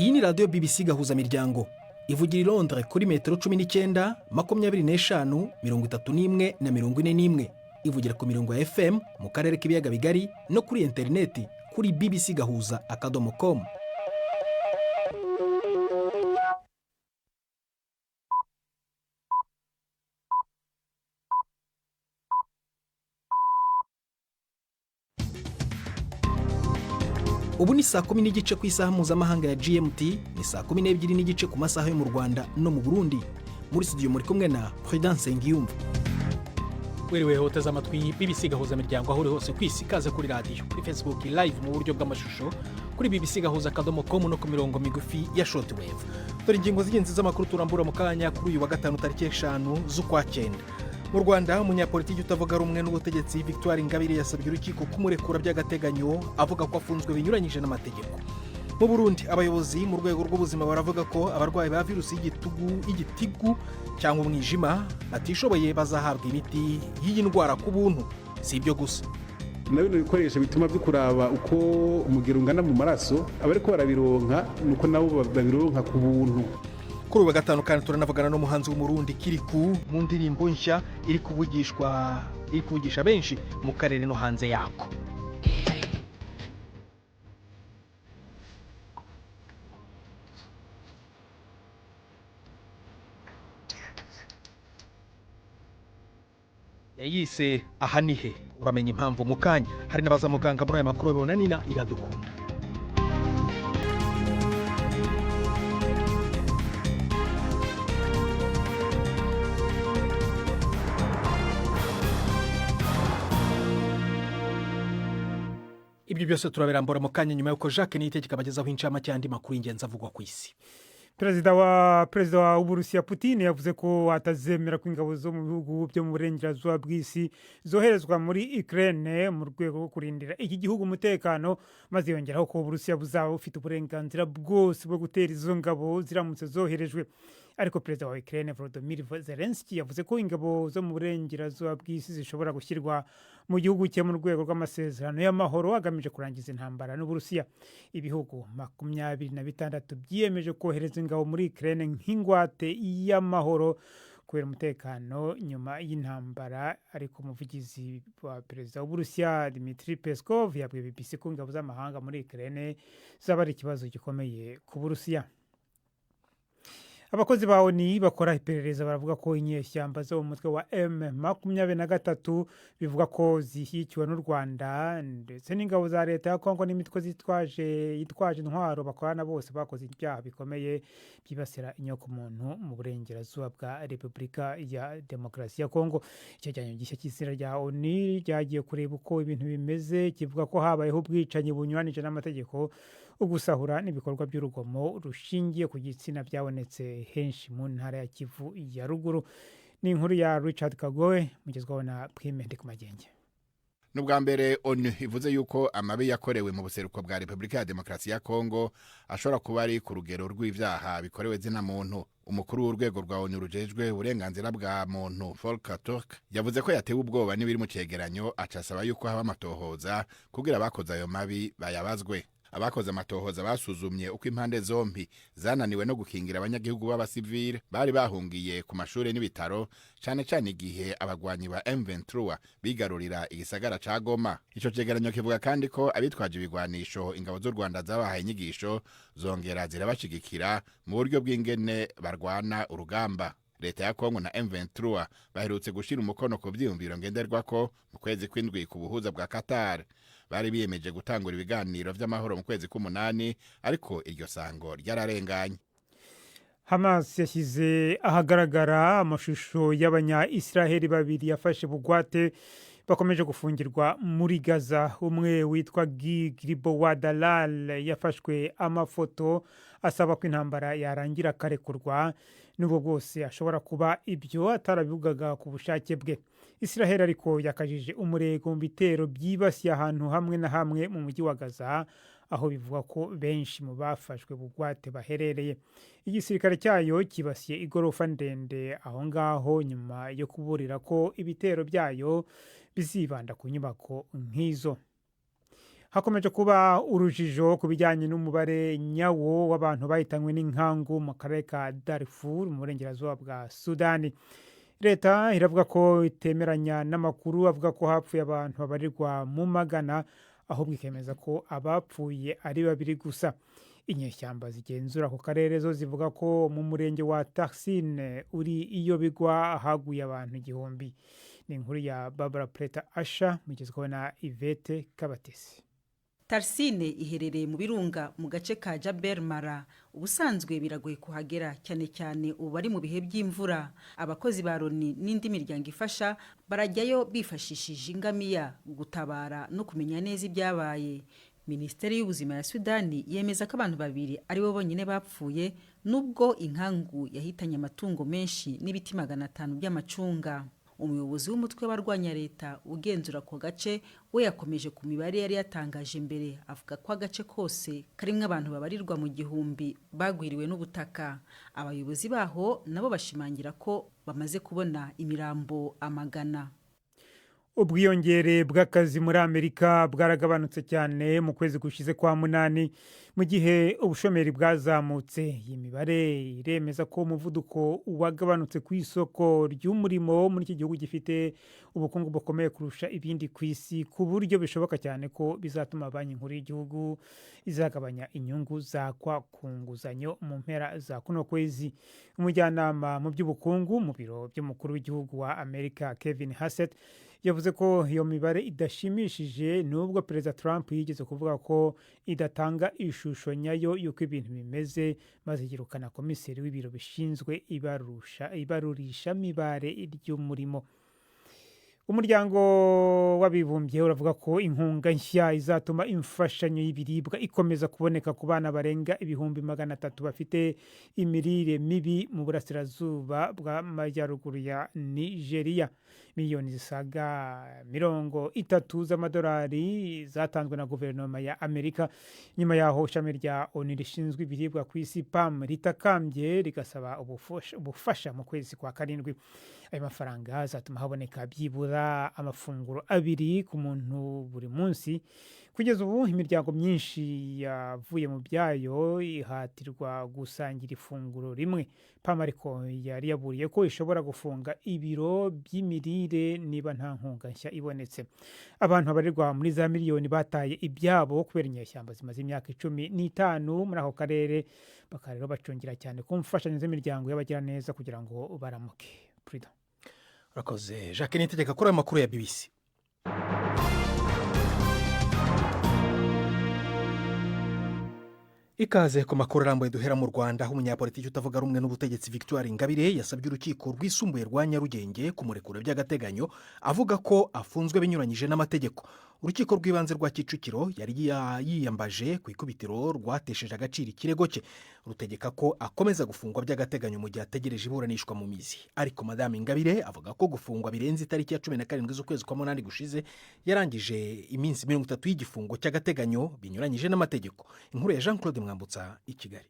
Iyi ni radiyo BBC Gahuzamiryango ivugira i Londres kuri metero 19, 25, 31 na 41. Ivugira ku mirongo ya FM mu karere k'ibiyaga bigari no kuri interineti kuri bbcgahuza.com. Ubu ni saa 10 n'igice ku isaha mpuzamahanga ya GMT, ni saa 12 n'igice ku masaha yo mu Rwanda no mu Burundi. Muri studio muri kumwe na Prudence Ngiyumva. Wiriwe hoteza amatwi BBC Gahuzamiryango aho uri hose kwisi kaze kuri radio, kuri Facebook live mu buryo bw'amashusho, kuri bbcgahuza.com no ku mirongo migufi ya shortwave. Dore ingingo z'ingenzi z'amakuru turambura mu kanya kuri uyu wa gatanu tariki 5 z'ukwa 9. Mu Rwanda umunyapolitiki utavuga rumwe n'ubutegetsi Victoire Ingabire yasabye urukiko kumurekura by'agateganyo avuga ko afunzwe binyuranyije n'amategeko. Mu Burundi abayobozi mu rwego rw'ubuzima baravuga ko abarwayi ba virusi y'igitigu cyangwa umwijima batishoboye bazahabwa imiti y'iyi ndwara ku buntu. Si ibyo gusa, na bino bikoresho bituma bikuraba uko umugero ungana mu maraso abariko barabironka nuko nabo babironka ku buntu. Kuri uwa gatanu kandi turanavugana n'umuhanzi w'umurundi Kiriku mu ndirimbo nshya iri kuvugisha benshi mu karere no hanze yako. Yayise aha nihe, uramenya impamvu mu kanya. Hari n'abaza muganga muri aya makuru babona Nina Iradukunda. Ibyo byose turabirambura mu kanya nyuma yuko Jacques Niyitegeka abagezaho incamake y'andi makuru y'ingenzi avugwa ku isi. Perezida w'Uburusiya Putin yavuze ko atazemera ko ingabo zo mu bihugu byo mu burengerazuba bw'isi zoherezwa muri Ukraine mu rwego rwo kurindira iki gihugu umutekano, maze yongeraho ko Uburusiya buzaba bufite uburenganzira bwose bwo gutera izo ngabo ziramutse zoherejwe. Ariko perezida wa Ukraine Volodymyr Zelensky yavuze ko ingabo zo mu burengerazuba bw'isi zishobora gushyirwa mu gihugu cye mu rwego rw'amasezerano y'amahoro agamije kurangiza intambara n'Uburusiya. Ibihugu 26 byiyemeje kohereza ingabo muri Ukraine nk'ingwate y'amahoro kubera umutekano nyuma y'intambara, ariko umuvugizi wa perezida w'Uburusiya Dmitry Peskov yabwiye BBC ko ingabo z'amahanga muri Ukraine zaba ari ikibazo gikomeye ku Burusiya. Abakozi ba ONU bakora iperereza baravuga ko inyeshyamba zo mu mutwe wa M23 bivuga ko zishyigikiwe n'u Rwanda ndetse n'ingabo za leta ya Kongo n'imitwe yitwaje intwaro bakorana bose bakoze ibyaha bikomeye byibasira inyokomuntu mu burengerazuba bwa Repubulika ya Demokarasi ya Kongo. Icyegeranyo gishya cy'isira rya ONU ryagiye kureba uko ibintu bimeze, kivuga ko habayeho ubwicanyi bunyuranije n'amategeko, ugusahura n'ibikorwa by'urugomo rushingiye ku gitsina byabonetse henshi mu ntara ya Kivu ya ruguru. Ni inkuru ya Richard Kagoe mugezwaho na Prime Ndikumagenge. Nubwa mbere ONU ivuze yuko amabi yakorewe mu buseruko bwa Repubulika ya Demokarasi ya Kongo ashobora kuba ari ku rugero rw'ivyaha bikorewe zina muntu. Umukuru w'urwego rwa ONU rujejwe uburenganzira bwa muntu Volker Turk yavuze ko yatewe ubwoba n'ibiri mu cegeranyo, acasaba yuko haba amatohoza kugira abakoze ayo mabi bayabazwe. Abakoze amatohoza basuzumye uko impande zompi zananiwe no gukingira abanyagihugu b'abasivile bari bahungiye ku mashuri n'ibitaro, cyane cyane igihe abagwanyi ba M23 bigarurira igisagara ca Goma. Ico cegeranyo kivuga kandi ko abitwaje ibigwanisho ingabo z'u Rwanda zabahaye inyigisho zongera zirabashigikira mu buryo bw'ingene barwana urugamba. Leta ya Kongo na M23 baherutse gushira umukono ku vyiyumviro ngenderwako mu kwezi kw'indwi ku buhuza bwa Qatar. Bari biyemeje gutangura ibiganiro vy'amahoro mu kwezi k'umunani, ariko iryo sango ryararenganye. Hamas yashyize ahagaragara amashusho y'abanya-Israheli babiri yafashe bugwate bakomeje gufungirwa muri Gaza. Umwe witwa Gilbo Wadalal yafashwe amafoto asaba ko intambara yarangira akarekurwa, nubwo bwose ashobora kuba ibyo atarabivugaga ku bushake bwe. Israheli ariko yakajije umurego mu bitero byibasiye ahantu hamwe na hamwe mu mujyi wa Gaza, aho bivuga ko benshi mu bafashwe bugwate baherereye. Igisirikare cyayo kibasiye igorofa ndende aho ngaho nyuma yo kuburira ko ibitero byayo bizibanda ku nyubako nk'izo. hakomeje kuba urujijo ku bijyanye n'umubare nyawo w'abantu bahitanywe n'inkangu mu karere ka Darfur mu burengerazuba bwa Sudani. Leta iravuga ko itemeranya n'amakuru avuga ko hapfuye abantu babarirwa mu magana, ahubwo ikemeza ko abapfuye ari 2 gusa. Inyeshyamba zigenzura ku karere zo zivuga ko mu murenge wa Tarsine uri iyo bigwa haguye abantu 1000. Ni inkuru ya Barbara Preta Asha mugezweho na Yvette Kabatesi. Tarsine iherereye mu birunga mu gace ka Jabel Mara. Ubusanzwe biragoye kuhagera cyane cyane ubu bari mu bihe by'imvura. Abakozi ba Loni n'indi miryango ifasha barajyayo bifashishije ingamiya gutabara no kumenya neza ibyabaye. Minisiteri y'ubuzima ya Sudani yemeza ko abantu 2 ari bo bonyine bapfuye, nubwo inkangu yahitanye amatungo menshi n'ibiti 500 by'amacunga. Umuyobozi w'umutwe w'abarwanya leta ugenzura ko gace we yakomeje ku mibare yari yatangaje mbere, avuga ko agace kose karimwe abantu babarirwa mu 1000 bagwiriwe n'ubutaka. Abayobozi baho nabo bashimangira ko bamaze kubona imirambo amagana. Ubwiyongere bw'akazi muri Amerika bwaragabanutse cyane mu kwezi gushize kwa munani, mu gihe ubushomeri bwazamutse. Iyi mibare iremeza ko umuvuduko wagabanutse ku isoko ry'umurimo muri iki gihugu gifite ubukungu bukomeye kurusha ibindi ku isi, ku buryo bishoboka cyane ko bizatuma banki nkuru y'igihugu izagabanya inyungu zakwa ku nguzanyo mu mpera za kuno kwezi. Umujyanama mu by'ubukungu mu biro by'umukuru w'igihugu wa Amerika Kevin Hassett yavuze ko iyo mibare idashimishije, nubwo Perezida Trump yigeze kuvuga ko idatanga ishusho nyayo y'uko ibintu bimeze, maze yirukana komiseri w'ibiro bishinzwe ibarurisha mibare ry'umurimo. Umuryango w'abibumbye uravuga ko inkunga nshya izatuma imfashanyo y'ibiribwa ikomeza kuboneka ku bana barenga 300,000 bafite imirire mibi mu burasirazuba bw'amajyaruguru ya Nigeria. Miliyoni zisaga 30 z'amadolari zatanzwe na guverinoma ya Amerika nyuma yaho ishami rya ONU rishinzwe ibiribwa ku isi PAM ritakambye rigasaba ubufasha mu kwezi kwa 7. Ayo mafaranga azatuma haboneka byibura amafunguro 2 ku muntu buri munsi. Kugeza ubu imiryango myinshi yavuye mu byayo ihatirwa gusangira ifunguro rimwe. PAM ariko yari yaburiye ko ishobora gufunga ibiro by'imirire niba nta nkunga nshya ibonetse. Abantu babarirwa muri za miliyoni bataye ibyabo kubera inyeshyamba zimaze imyaka 15 muri ako karere, bakarero bacungira cyane ku mfashanyo z'imiryango y'abagira neza kugira ngo baramuke. Prida urakoze Jacques Nitegeka kuri aya makuru ya BBC. Ikaze ku makuru arambuye duhera mu Rwanda, aho umunyapolitiki utavuga rumwe n'ubutegetsi Victoire Ingabire yasabye urukiko rwisumbuye rwa Nyarugenge kumurekura by'agateganyo, avuga ko afunzwe binyuranyije n'amategeko. Urukiko rw'ibanze rwa Kicukiro yari yiyambaje ku ikubitiro rwatesheje agaciro ikirego cye, rutegeka ko akomeza gufungwa by'agateganyo mu gihe ategereje iburanishwa mu mizi. Ariko Madame Ingabire avuga ko gufungwa birenze itariki ya 17 z'ukwezi kwa 8 gushize yarangije iminsi 30 y'igifungo cy'agateganyo binyuranyije n'amategeko. Inkuru ya Jean Claude Mwambutsa i Kigali.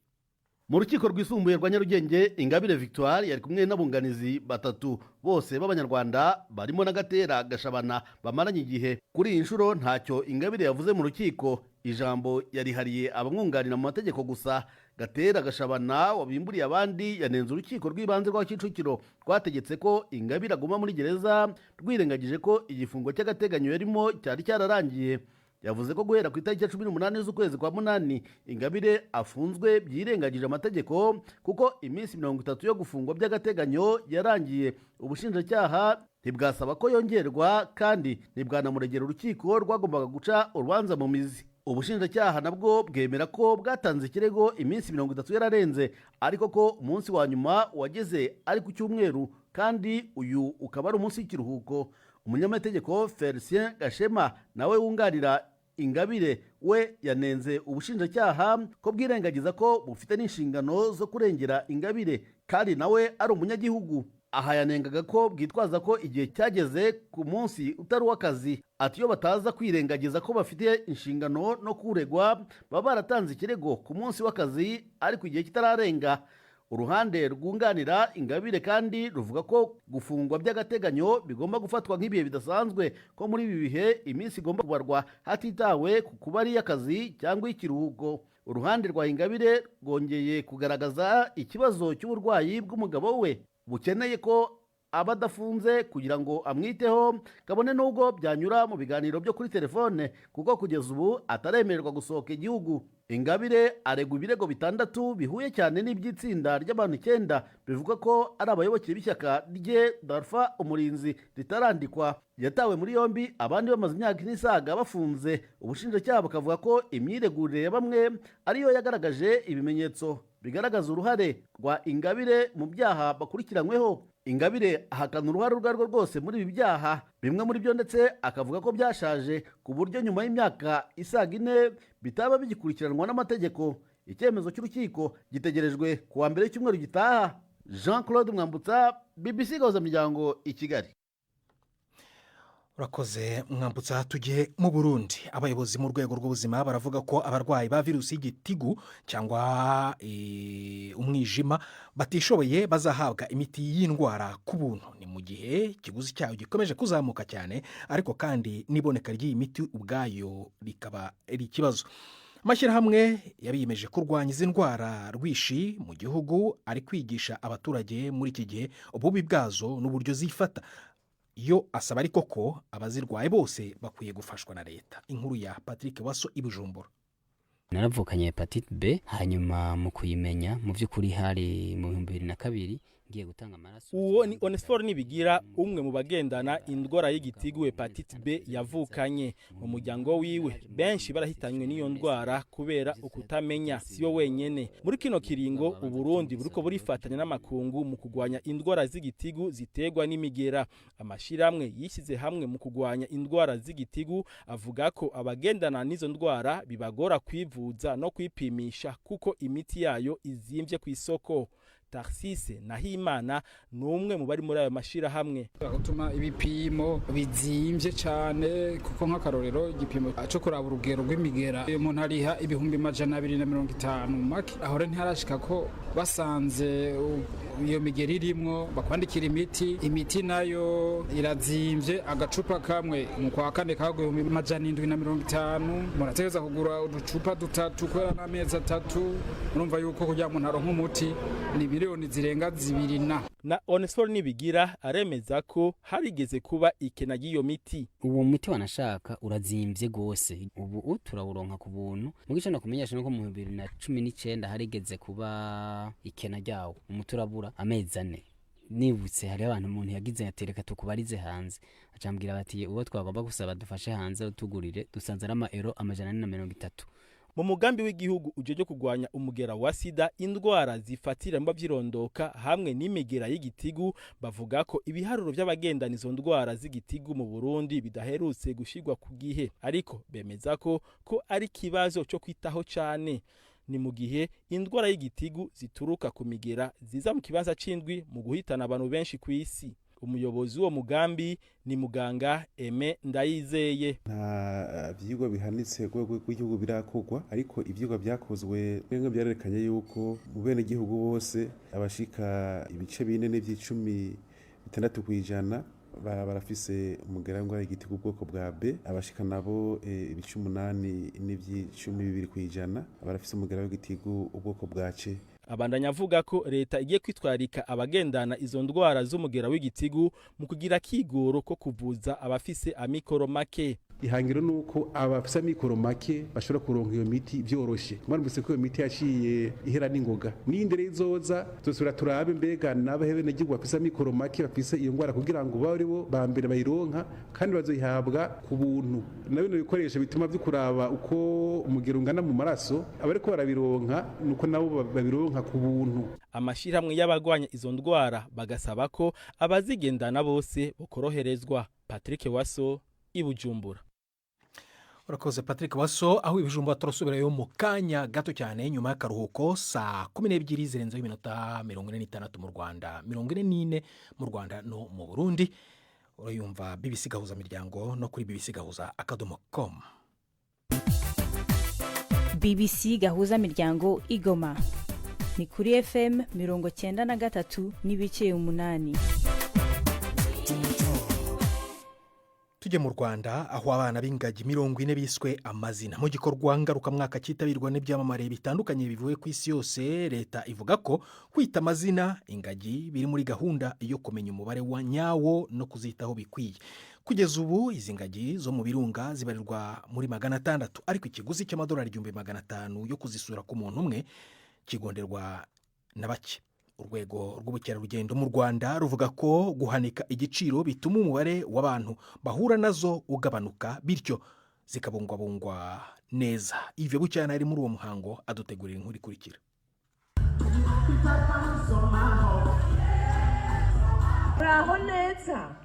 Mu rukiko rwisumbuye rwa Nyarugenge, Ingabire Victoire yari kumwe n'abunganizi 3 bose b'Abanyarwanda barimo na Gatera Gashabana bamaranye igihe. Kuri iyi nshuro ntacyo Ingabire yavuze mu rukiko, ijambo yarihariye abamwunganira mu mategeko gusa. Gatera Gashabana wabimburiye abandi yanenze urukiko rw'ibanze rwa Kicukiro rwategetse ko Ingabire aguma muri gereza, rwirengagije ko igifungo cy'agateganyo yarimo cyari cyararangiye. Yavuze ko guhera ku itariki ya 18 z'ukwezi kwa 8 Ingabire afunzwe byirengagije amategeko kuko iminsi 30 yo gufungwa by'agateganyo yarangiye. Ubushinjacyaha ntibwasaba ko yongerwa kandi ntibwanamuregera urukiko rwagombaga guca urubanza mu mizi. Ubushinjacyaha nabwo bwemera ko bwatanze ikirego iminsi 30 yararenze, ariko ko umunsi wa nyuma wageze ari ku cyumweru kandi uyu ukaba ari umunsi w'ikiruhuko. Umunyamategeko Felicien Gashema nawe wunganira Ingabire we yanenze ubushinjacyaha ko bwirengagiza ko bufite n'inshingano zo kurengera Ingabire kandi nawe ari umunyagihugu. Aha yanengaga ko bwitwaza ko igihe cyageze ku munsi utari w'akazi, ati iyo bataza kwirengagiza ko bafite inshingano no kuregwa baba baratanze ikirego ku munsi w'akazi ariko igihe kitararenga. uruhande rwunganira Ingabire kandi ruvuga ko gufungwa by'agateganyo bigomba gufatwa nk'ibihe bidasanzwe, ko muri ibi bihe iminsi igomba kubarwa hatitawe ku kuba ari iy'akazi cyangwa ikiruhuko. Uruhande rwa Ingabire rwongeye kugaragaza ikibazo cy'uburwayi bw'umugabo we bukeneye ko aba adafunze kugira ngo amwiteho, kabone n'ubwo byanyura mu biganiro byo kuri telefone, kuko kugeza ubu ataremererwa gusohoka igihugu. Ingabire aregwa ibirego 6 bihuye cyane n'iby'itsinda ry'abantu 9 bivuga ko ari abayoboke b'ishyaka rye Darfa Umurinzi ritarandikwa. Yatawe muri yombi, abandi bamaze imyaka n'isaga bafunze. Ubushinjacyaha bukavuga ko imyiregurire ya bamwe ariyo yagaragaje ibimenyetso bigaragaza uruhare rwa Ingabire mu byaha bakurikiranyweho. Ingabire ahakana uruhare urwo arirwo rwose muri ibi byaha, bimwe muri byo ndetse akavuga ko byashaje ku buryo nyuma y'imyaka isaga 4 bitaba bigikurikiranwa n'amategeko. Icyemezo cy'urukiko gitegerejwe kuwa mbere cy'umweru gitaha. Jean-Claude Mwambutsa, BBC Gahuzamiryango, i Kigali. Urakoze Mwambutsa. Tugiye mu Burundi. Abayobozi mu rwego rw'ubuzima baravuga ko abarwayi ba virusi y'igitigu cyangwa umwijima batishoboye bazahabwa imiti y'indwara ku buntu. Ni mu gihe ikiguzi cyayo gikomeje kuzamuka cyane, ariko kandi n'iboneka ry'iyi miti ubwayo rikaba ari ikibazo. Amashyirahamwe yabiyemeje kurwanya izi ndwara rwishi mu gihugu, ari kwigisha abaturage muri iki gihe ububi bwazo n'uburyo zifata. Yo asaba ariko ko abazirwaye bose bakwiye gufashwa na leta. Inkuru ya Patrick Waso, i Bujumbura. Naravukanye hepatite B, hanyuma mu kuyimenya mu by'ukuri hari mu 2002 ngiye gutanga amaraso. Uwo ni Onesphore Nibigira, umwe mu bagendana indwara y'igitigu hepatite B yavukanye. Mu muryango wiwe benshi barahitanywe n'iyo ndwara kubera ukutamenya. Siyo wenyene. Muri kino kiringo Uburundi buriko burifatanya n'amakungu mu kugwanya indwara z'igitigu ziterwa n'imigera. Amashiramwe yishyize hamwe mu kugwanya indwara z'igitigu avuga ko abagendana n'izo ndwara bibagora kwivuza no kwipimisha kuko imiti yayo izimvye ku isoko. Tarsise Nahimana numwe mu bari muri ayo mashira hamwe. Gutuma ibipimo bizimvye cyane, kuko nk'akarorero igipimo cyo kuraba urugero rw'imigera umuntu ariha 250 make, aho rero ntiharashika ko basanze iyo migera irimwo bakwandikira imiti nayo irazimvye. Agacupa kamwe mu kwa kane kagwe 750, murategeza kugura uducupa 3 kwera n'amezi 3. Urumva yuko kugira umuntu aronka umuti ni miliyoni zirenga 2. Na Onesphore Nibigira aremeza ko harigeze kuba ikena ry'iyo miti. Uwo muti wanashaka urazimvye gose, ubu turawuronka ku buntu. Mu gice no kumenyesha nuko mu 2019 harigeze kuba ikena ryawo, umuti urabura amezi 4. Nibutse hari abantu umuntu yagize yatereka tukubarize hanze, acambwira bati uwo twagomba gusaba dufashe hanze utugurire, dusanze ama euro 130. Mu mugambi w'igihugu ujeje kugwanya umugera wa sida, indwara zifatira mba vyirondoka hamwe n'imigera y'igitigu, bavuga ko ibiharuro by'abagendana izo ndwara z'igitigu mu Burundi bidaherutse gushirwa ku gihe, ariko bemeza ko ari kibazo cyo kwitaho cyane. Ni mu gihe indwara y'igitigu zituruka ku migera ziza mu kibanza c'indwi mu guhitana abantu benshi ku isi. Umuyobozi wo mugambi ni muganga Aime Ndayizeye. Nta vyigwa bihanitse rw'igihugu birakogwa, ariko ivyigwa byakozwe bimwe byarerekanye yuko mu bene gihugu bose abashika ibice 4.16 kwijana barafise umugera w'indwara y'igitigu ubwoko bwa B, abashika nabo ibice 8.12 kwijana barafise umugera w'igitigu ubwoko bwa C. Abandanya avuga ko leta igiye kwitwarika abagendana izo ndwara z'umugera w'igitigu mu kugira kigoro ko kuvuza abafise amikoro make. Ihangiro nuko abafise amikoro make bashobora kuronka iyo miti byoroshe. Mwarumvise ko iyo miti yaciye ihera n'ingoga. N'indere izoza tuzura turabe mbega n'abahebe n'igirwa bafise amikoro make bafise iyo ndwara kugira ngo bari bo bambere bayironka kandi bazoyihabwa ku buntu. Na bino bikoresho bituma by'ukuraba uko umugero ungana mu maraso abariko barabironka nuko nabo babironka ku buntu. Amashiramwe y'abagwanya izo ndwara bagasaba ko abazigendana bose bokoroherezwa. Patrick Waso, i Bujumbura. Urakoze Patrick Waso. Aho Bujumbura turasubirayo mu kanya gato cyane nyuma y'akaruhuko saa 12 zirenze iminota 46 mu Rwanda, 44 mu Rwanda no mu Burundi. Urayumva BBC Gahuzamiryango no kuri bbcgahuza.com. BBC Gahuzamiryango, Igoma. ni kuri FM 93.8. tujye mu Rwanda aho abana b'ingagi 40 biswe amazina mu gikorwa ngarukamwaka cyitabirwa n'ibyamamare bitandukanye bivuye ku isi yose. Leta ivuga ko kwita amazina ingagi biri muri gahunda yo kumenya umubare wa nyawo no kuzitaho bikwiye. Kugeza ubu izi ngagi zo mu birunga zibarirwa muri 600, ariko ikiguzi cy'amadolari 500 yo kuzisura ku muntu umwe kigonderwa na bake. Urwego rw'ubukerarugendo mu Rwanda ruvuga ko guhanika igiciro bituma umubare w'abantu bahura nazo ugabanuka, bityo zikabungwabungwa neza. Ivyo Bucyana ari muri uwo muhango adutegurira inkuru ikurikira. Braho neza.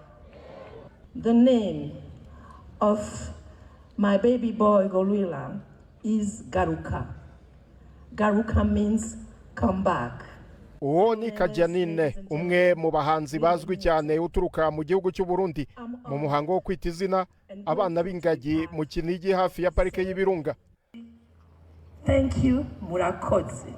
The name of my baby boy gorilla is Garuka. Garuka means come back. Uwo ni Kajanine, umwe mu bahanzi bazwi cyane uturuka mu gihugu cy'u Burundi. Mu muhango wo kwita izina abana b'ingagi mu Kinigi hafi ya parike y'Ibirunga. Thank you, murakoze.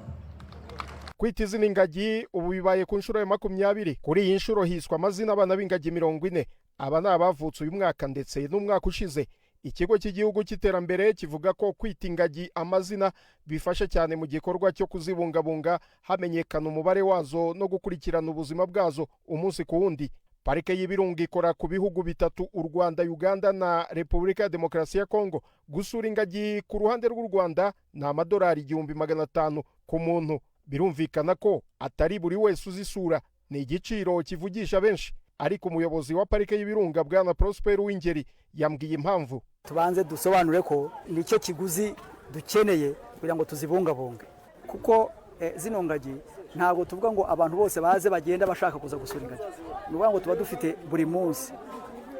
Kwita izina ingagi ubu bibaye ku nshuro ya 20. Kuri iyi nshuro hiswa amazina abana b'ingagi 40. Aba ni abavutse uyu mwaka ndetse n'umwaka ushize. Ikigo cy'igihugu cy'iterambere kivuga ko kwita ingagi amazina bifasha cyane mu gikorwa cyo kuzibungabunga, hamenyekana umubare wazo no gukurikirana ubuzima bwazo umunsi ku wundi. Parike y'Ibirunga ikora ku bihugu bitatu, u Rwanda, Uganda na Repubulika ya Demokarasi ya Kongo. Gusura ingagi ku ruhande rw'u Rwanda ni amadolari 1500 ku muntu. Birumvikana ko atari buri wese uzisura, ni igiciro kivugisha benshi. Ariko umuyobozi wa parike y'Ibirunga Bwana Prosper Wingeri yambwiye impamvu. Tubanze dusobanure ko nicyo kiguzi dukeneye kugira ngo tuzibungabunge, kuko zino ngagi ntabwo tuvuga ngo abantu bose baze bagenda bashaka kuza gusura ingagi. Nuvuga ngo tuba dufite buri munsi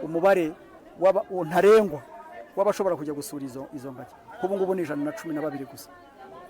umubare ntarengwa w'abashobora kujya gusura izo ngagi. Kubu ngubu ni 112 gusa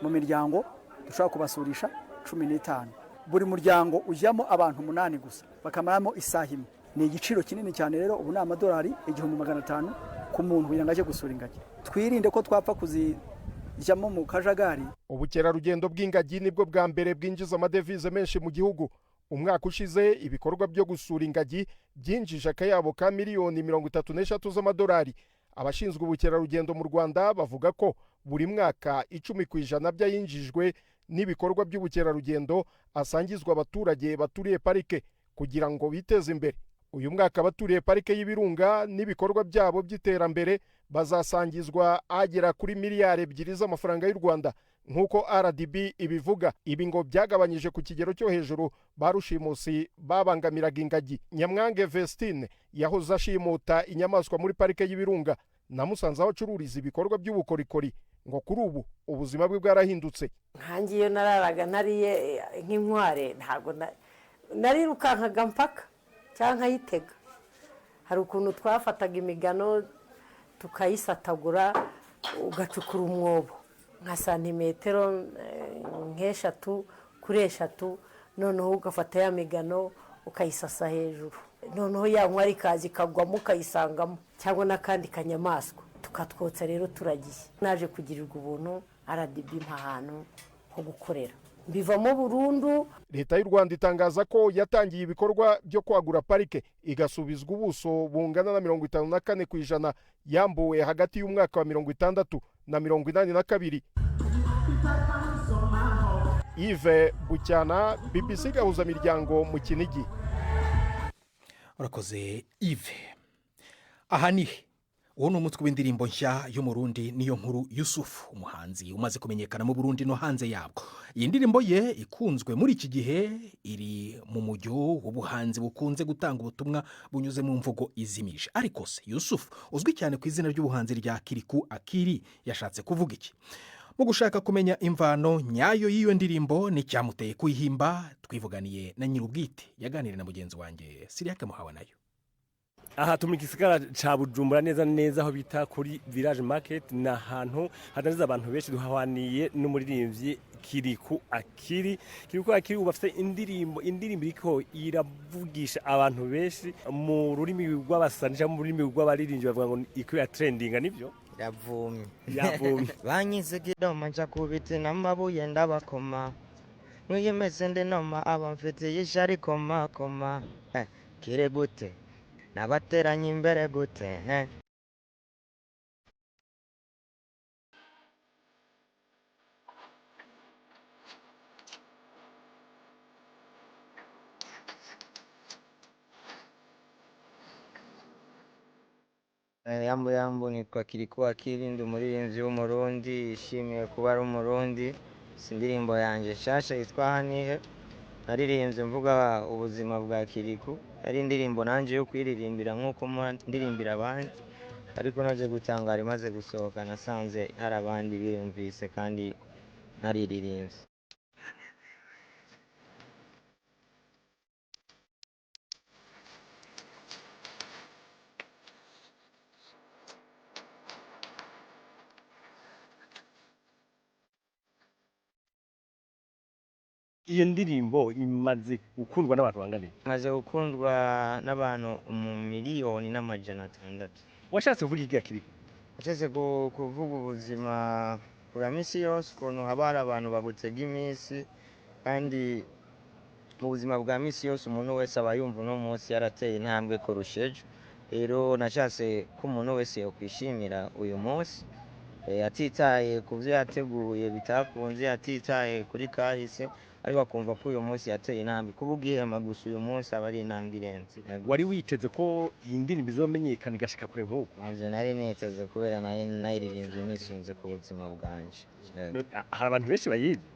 mu miryango dushaka kubasurisha 15. Buri muryango ujyamo abantu 8 gusa bakamaramo isaha imwe. Ni igiciro kinini cyane rero. Ubu ni amadolari 1500 ku muntu kugira ngo aje gusura ingagi. Twirinde ko twapfa kuzijyamo mu kajagari. Ubukerarugendo bw'ingagi nibwo bwa mbere bwinjiza amadevize menshi mu gihugu. Umwaka ushize ibikorwa byo gusura ingagi byinjije akayabo ka miliyoni 33 z'amadolari. Abashinzwe ubukerarugendo mu Rwanda bavuga ko buri mwaka 10% byayinjijwe n'ibikorwa by'ubukerarugendo asangizwa abaturage baturiye parike kugira ngo biteze imbere. Uyu mwaka abaturiye parike y'Ibirunga n'ibikorwa byabo by'iterambere bazasangizwa agera kuri miliyari 2 z'amafaranga y'u Rwanda nk'uko RDB ibivuga. Ibi ngo byagabanyije ku kigero cyo hejuru barushimusi babangamiraga ingagi. Nyamwange Vestine yahoze ashimuta inyamaswa muri parike y'Ibirunga na musanze abacururiza ibikorwa by'ubukorikori ngo kuri ubu ubuzima bwe bwarahindutse. Nkangiye nararaga nariye nk'inkware, ntabwo narirukankaga mpaka cyangwa yitega. Hari ukuntu twafataga imigano tukayisatagura ugacukura umwobo nka santimetero nk'eshatu kuri eshatu, noneho ugafata ya migano ukayisasa hejuru, noneho ya nkwari ikaza ikagwamo ukayisangamo, cyangwa n'akandi kanyamaswa tukatwotsa. Rero turagiye naje kugirirwa ubuntu RDB mpahano ho gukorera bivamo burundu. Leta y'u Rwanda itangaza ko yatangiye ibikorwa byo kwagura parike igasubizwa ubuso bungana na 54% yambuwe hagati y'umwaka wa 60 na 82. Yves Bucyana, BBC gahuza miryango mu Kinigi. Urakoze Yves. Aha ni uwo ni umutwe w'indirimbo nshya y'umurundi niyo nkuru Yusufu, umuhanzi umaze kumenyekana mu Burundi no hanze yabwo. Iyi ndirimbo ye ikunzwe muri iki gihe iri mu mujyo w'ubuhanzi bukunze gutanga ubutumwa bunyuze mu mvugo izimije. Ariko se Yusufu uzwi cyane ku izina ry'ubuhanzi rya Kiriku Akiri yashatse kuvuga iki? Mu gushaka kumenya imvano nyayo y'iyo ndirimbo n'icyamuteye kuyihimba, twivuganiye na nyirubwite yaganiriye na mugenzi wanjye Siriake Muhawe nayo. Aha turi mu gisigara ca Bujumbura neza aho bita kuri Village Market, na ahantu hadaniriza abantu benshi duhawaniye n'umuririmbyi Kiriku Akiri. Kiriku Akiri ubafite indirimbo iriko iravugisha abantu benshi mu rurimi rw'abasanisha, mu rurimi rw'abaririmbyi bavuga ngo iko ya trending. Nivyo yavumye banyize kidoma nja kubiti n'amabuye ndabakoma mwiyemeze ndi noma abamfitiye ishari koma koma kire gute nabateranye imbere gute Yambo nitwa Kiriko Akili ndi umuririmbyi w'umurundi ishimiye kuba ari umurundi sindirimbo yanje shasha yitwa Hanihe naririmbye mvuga ubuzima bwa Kiriko ari indirimbo nanje yo kwiririmbira nkuko ndirimbira abandi ariko naje gutangara imaze gusohoka nasanze hari abandi biyumvise kandi nariririmbye iyo ndirimbo imaze gukundwa n'abantu bangana maze gukundwa n'abantu 1,600,000 washatse kuvuga iki Kiriko washatse kuvuga ubuzima bwa misi yose ukuntu haba hari abantu bagutega iminsi kandi mu buzima bwa misi yose umuntu wese aba yumva uno munsi yarateye intambwe kurusha ejo rero nashatse ko umuntu wese yokwishimira uyu munsi atitaye ku byo yateguye bitakunze atitaye kuri kahise ariko akumva ko uyu munsi yateye intambwe kuba ubwihema gusa uyu munsi aba ari intambwe irenze wari witeze ko iyi ndirimbo izomenyekana igashika kure nk'uko ntabyo nari niteze kubera nayiririmbye nisunze ku buzima bwanje hari abantu benshi bayizi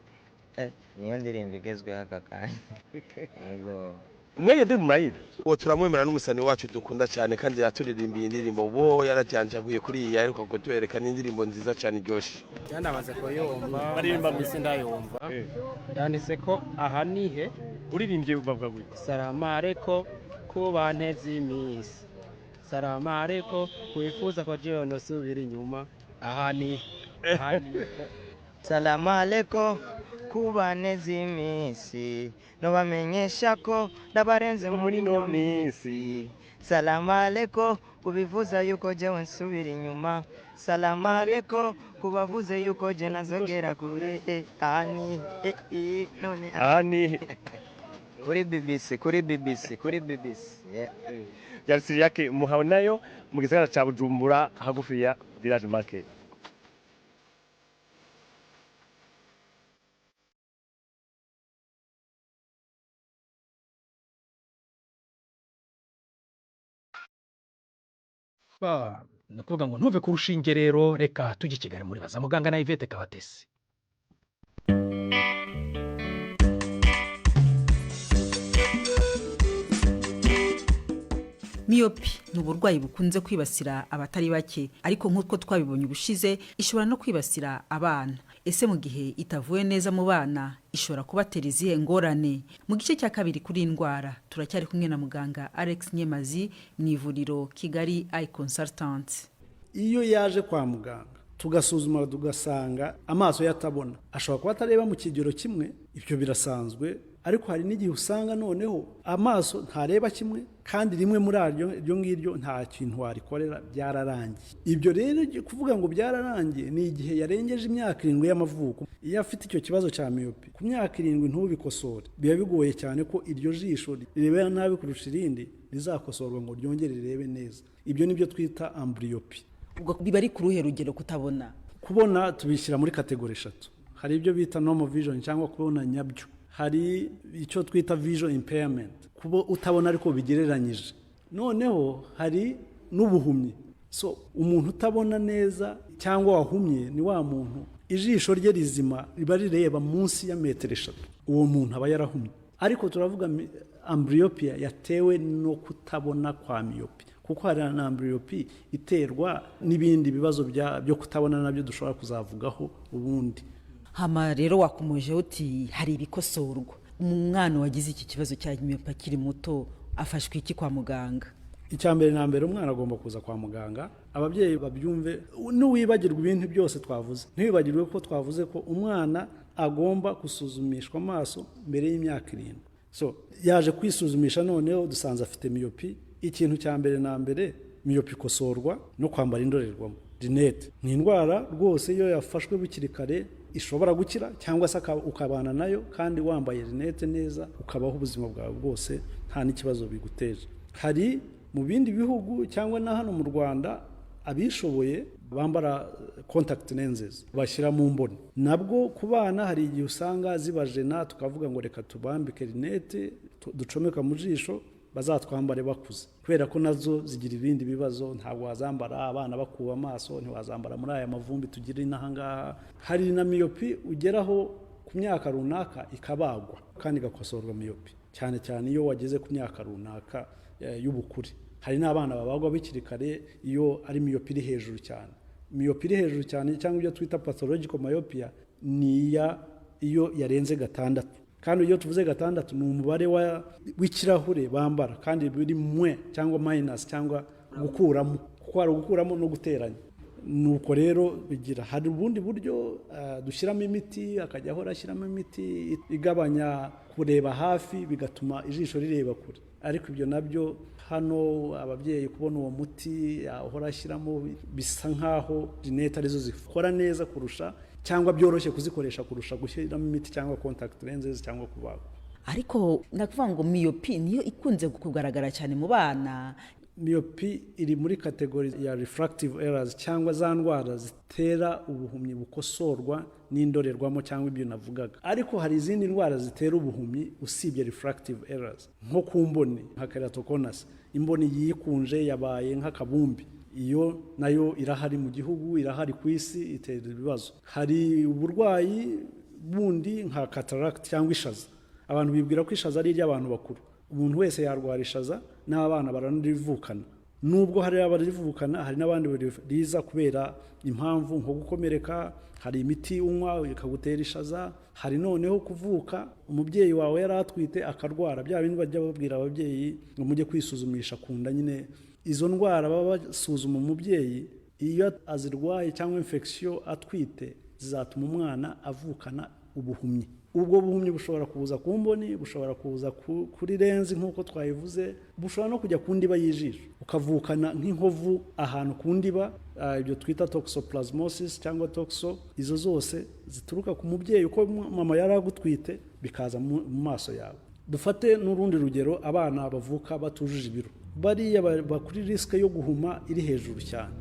niyo ndirimbo igezweho aka kanya umweye ndi murayizi uwo turamwemera n'umusani wacu dukunda cyane kandi yaturirimbiye indirimbo bo yarajyanjaguye kuri iyi ariko kutubereka n'indirimbo nziza cyane iryoshe yanabaze ko yumva baririmba misi ndayumva yanditse ko aha nihe uririmbye bavuga gute salama areko kuba nteze imisi salama areko kwifuza ko jewe no subira inyuma aha ni salama areko kuba neza imisi no bamenyesha ko ndabarenze muri no misi salama aleko kubivuza yuko jewe nsubira inyuma salama aleko kubavuze yuko je nazogera kure ani kuri BBC Yarsiri yake muhawe nayo mu gisagara ca Bujumbura hagufi ya Village Market. ni ukuvuga ngo ntuve ku rushinge rero reka tujye i Kigali muri baza muganga na Yvette Kabatesi. miyopi ni uburwayi bukunze kwibasira abatari bake ariko nk'uko twabibonye ubushize ishobora no kwibasira abana. Ese mu gihe itavuye neza mu bana ishobora kubatera izihe ngorane? Mu gice cya kabiri kuri indwara turacyari kumwe na muganga Alex Nyemazi mu ivuriro Kigali Eye Consultant. Iyo yaje kwa muganga tugasuzuma tugasanga amaso yatabona ashobora kuba atareba mu kigero kimwe, ibyo birasanzwe, ariko hari n'igihe usanga noneho amaso ntareba kimwe kandi rimwe muri iryo ngiryo nta kintu warikorera, byararangiye. Ibyo rero kuvuga ngo byararangiye ni igihe yarengeje imyaka 7 y'amavuko. Iyo afite icyo kibazo cya myopi ku myaka 7 ntubikosore, biba bigoye cyane ko iryo jisho rireba nabi kurusha irindi rizakosorwa ngo ryongere rirebe neza. Ibyo nibyo twita amblyopia. Ubwo biba ari ku ruhe rugero kutabona? Kubona tubishyira muri kategori 3. Hari ibyo bita normal vision cyangwa kubona nyabyo. Hari icyo twita vision impairment, kuba utabona ariko bigereranyije. Noneho hari n'ubuhumyi. So umuntu utabona neza cyangwa wahumye ni wa muntu ijisho rye rizima riba rireba munsi ya 3 metero. Uwo muntu aba yarahumye. Ariko turavuga amblyopia yatewe no kutabona kwa myopia, kuko hari na amblyopia iterwa n'ibindi bibazo byo kutabona nabyo dushobora kuzavugaho ubundi. Hama rero wakomeje uti hari ibikosorwa. Umwana wagize iki kibazo cya myopia kiri muto afashwe iki kwa muganga? Icyambere na mbere umwana agomba kuza kwa muganga, ababyeyi babyumve, n'uwibagirwa ibintu byose twavuze. Ntibibagirwe ko twavuze ko umwana agomba gusuzumishwa amaso mbere y'imyaka 7. So yaje kwisuzumisha noneho dusanze afite myopia. Ikintu cyambere na mbere myopia ikosorwa no kwambara indorerwamo. Lunette ni indwara rwose iyo yafashwe bukiri kare ishobora gukira cyangwa se ukabana nayo kandi wambaye rinete neza ukabaho ubuzima bwawe bwose nta n'ikibazo biguteje. Hari mu bindi bihugu cyangwa na hano mu Rwanda abishoboye bambara contact lenses bashyira mu mboni, nabwo ku bana hari igihe usanga zibajena tukavuga ngo reka tubambike rinete ducomeka mu jisho bazatwambare bakuze, kubera ko nazo zigira ibindi bibazo. Ntabwo wazambara abana bakuba amaso, ntiwazambara muri aya mavumbi tugira inaha ngaha. Hari na miyopi ugeraho ku myaka runaka ikabagwa kandi igakosorwa miyopi, cyane cyane iyo wageze ku myaka runaka y'ubukure. Hari n'abana babagwa bikiri kare iyo ari miyopi iri hejuru cyane. Miyopi iri hejuru cyane cyangwa ibyo twita pathological myopia ni iyo yarenze 6, kandi iyo tuvuze 6 ni umubare w'ikirahure bambara kandi biri mwe cyangwa minus cyangwa gukuramo, kuko ari gukuramo no guteranya. Nuko rero bigira hari ubundi buryo dushyiramo imiti, akajya ahora ashyiramo imiti igabanya kureba hafi bigatuma ijisho rireba kure, ariko ibyo nabyo hano ababyeyi kubona uwo muti ahora ashyiramo bisa nkaho rinete arizo zikora neza kurusha cyangwa byoroshye kuzikoresha kurusha gushyiramo imiti cyangwa contact lenses cyangwa kubaga. Ariko ndakuvuga ngo miyopi niyo ikunze kugaragara cyane mu bana. Miyopi iri muri kategori ya refractive errors cyangwa za ndwara zitera ubuhumyi bukosorwa n'indorerwamo cyangwa ibyo navugaga. Ariko hari izindi ndwara zitera ubuhumyi usibye refractive errors, nko ku mboni nka keratoconus, imboni yikunje yabaye nk'akabumbi, iyo nayo irahari mu gihugu, irahari ku isi, itera ibibazo. Hari uburwayi bundi nka cataract cyangwa ishaza. Abantu bibwira ko ishaza ari iry'abantu bakuru. Umuntu wese yarwara ishaza, n'abana baranarivukana. Nubwo hari abarivukana, hari n'abandi bariza kubera impamvu nko gukomereka, hari imiti unywa ikagutera ishaza. Hari noneho kuvuka umubyeyi wawe yaratwite akarwara, bya bindi bajya babwira ababyeyi ngo mujye kwisuzumisha kunda. Nyine izo ndwara baba basuzuma umubyeyi, iyo azirwaye cyangwa infection atwite zizatuma umwana avukana ubuhumyi. Ubwo buhumyi bushobora kuza ku mboni, bushobora kuza kuri lenzi nk'uko twayivuze, bushobora no kujya ku ndiba y'ijisho ukavukana nk'inkovu ahantu ku ndiba, ibyo twita toxoplasmosis cyangwa toxo. Izo zose zituruka ku mubyeyi uko mama yaragutwite bikaza mu maso yawe. Dufate n'urundi rugero, abana bavuka batujuje ibiro, bariya bakuri risk yo guhuma iri hejuru cyane.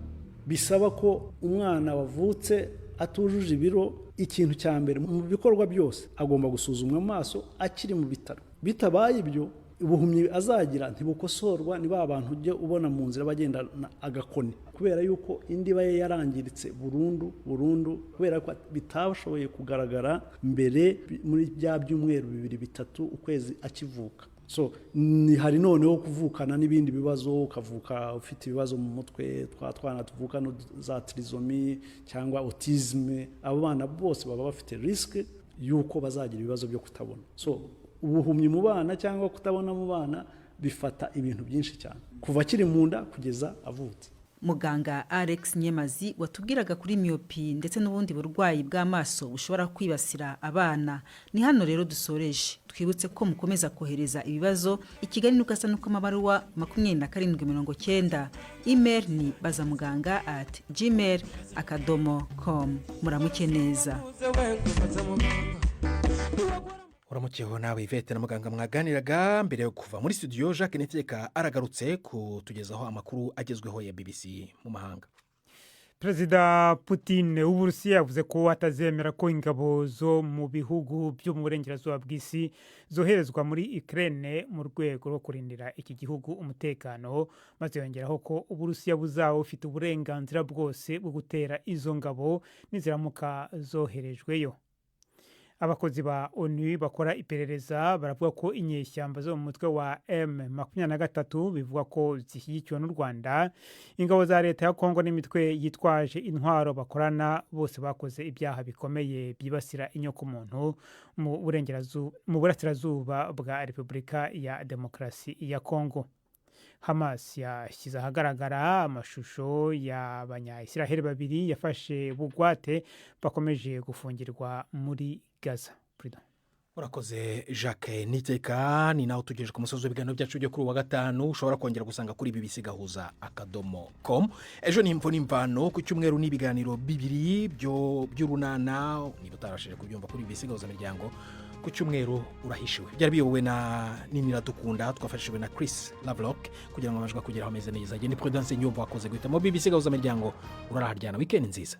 Bisaba ko umwana wavutse atujuje ibiro, ikintu cya mbere mu bikorwa byose agomba gusuzumwa amaso akiri mu bitaro. Bitabaye ibyo ubuhumyi azagira ntibukosorwa, ni ba bantu ujya ubona mu nzira bagenda agakoni, kubera yuko indiba ye yarangiritse burundu kubera ko bitashoboye kugaragara mbere muri bya byumweru 2-3 ukwezi akivuka. So hari noneho kuvukana n'ibindi bibazo, ukavuka ufite ibibazo mu mutwe, twana tuvuka no za trisomy cyangwa autisme. Abo bana bose baba bafite risk yuko bazagira ibibazo byo kutabona. So ubuhumyi mu bana cyangwa kutabona mu bana bifata ibintu byinshi cyane kuva kiri mu nda kugeza avutse. Muganga Alex Nyemazi watubwiraga kuri miyopi ndetse n'ubundi burwayi bw'amaso bushobora kwibasira abana. Ni hano rero dusoreje. Twibutse ko mukomeza kohereza ibibazo ikiganiro ukasa nuko amabaruwa 2790. Email ni bazamuganga@gmail.com. Muramuke neza. Uramukeho nawe Yvette na muganga mwaganiraga mbere yo kuva muri studio. Jacques Neteka aragarutse kutugezaho amakuru agezweho ya BBC mu mahanga. Perezida Putin w'Uburusiya yavuze ko atazemera ko ingabo zo mu bihugu byo mu burengerazuba bw'isi zoherezwa muri Ukraine mu rwego rwo kurindira iki gihugu umutekano, maze yongeraho ko Uburusiya buzaba bufite uburenganzira bwose bwo gutera izo ngabo niziramuka zoherejweyo. Abakozi ba ONU bakora iperereza baravuga ko inyeshyamba zo mu mutwe wa M23 bivuga ko zishyigikiwe n'u Rwanda, ingabo za leta ya Kongo n'imitwe yitwaje intwaro bakorana bose bakoze ibyaha bikomeye byibasira inyokomuntu mu burasirazuba bwa Repubulika ya Demokarasi ya Kongo. Hamas yashyize ahagaragara amashusho y'abanya-Israel 2 yafashe bugwate bakomeje gufungirwa muri Gaza. urakoze Jacques Niteka. Ni naho tugejeje ku musozi w'ibiganiro byacu byo kuri uwa gatanu. Ushobora kongera gusanga kuri bbc-gahuza.com. Ejo ni imvo n'imvano ku cyumweru n'ibiganiro bibiri by'urunana. Niba utarashije kubyumva kuri bbc-gahuza-miryango ku cyumweru urahishiwe. Byari biyobowe na Ninira Dukunda, twafashijwe na Chris Lovelock kugira ngo amajwi akugeraho ameze neza. Ni Prudence Nyumva wakoze guhitamo bbc-gahuza-miryango. Uraraharyana, weekend nziza.